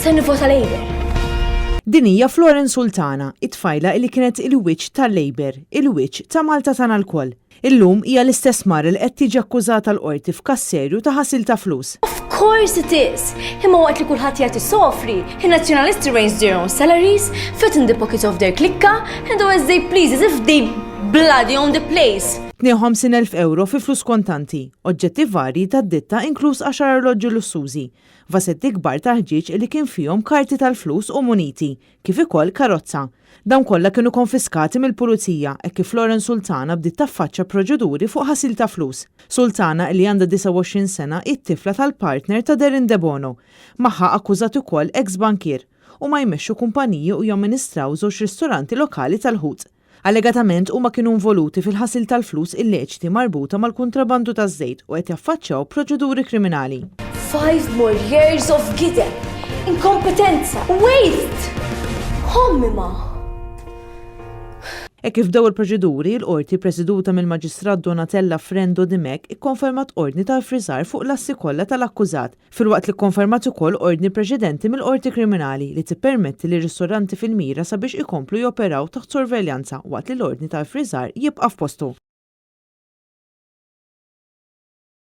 se nivvota Labour. Din hija Florence Sultana, it-tfajla li kienet il-wiċċ tal-Labour, il-wiċċ ta' Malta tagħna l-koll. Illum hija l-istess mara li qed tiġi akkużata l-qorti f'każ serju ta' ħasil ta' flus. Of course it is. Imma waqt li kulħadd jagħti sofri, in-nazzjonalisti raise their own salaries, fit in the pockets of their klikka, and do as they please as if they bloody own the place. 52,000 euro fi flus kontanti, oġġetti varji tad-ditta inkluż 10 orloġġi lussużi, vasetti kbar ta' ħġieġ li kien fihom karti tal-flus u muniti, kif ukoll karozza. Dawn kollha kienu konfiskati mill-pulizija hekk kif Florence Sultana bdiet taffaċċja proċeduri fuq ħasil ta' flus. Sultana li għandha 29 sena it-tifla tal-partner ta' Derin De Bono, magħha akkużat ukoll ex-bankier u ma jmexxu kumpaniji u jamministraw żewġ ristoranti lokali tal-ħut. Allegatament huma kienu involuti fil-ħasil tal-flus illeċiti marbuta mal-kontrabandu taż-żejt u qed jaffaċċjaw proċeduri kriminali. 5 more years of gideb, inkompetenza, waste! Hommima! E kif daw il-proċeduri, l-qorti presiduta mill-Maġistrat Donatella Frendo Dimek ikkonfermat ordni tal-friżar fuq l-assi kollha tal-akkużat, filwaqt li kkonfermat ukoll ordni preċedenti mill-qorti kriminali li tippermetti li ristoranti fil-mira sabiex ikomplu joperaw taħt sorveljanza waqt li l-ordni tal-friżar jibqa' f'postu.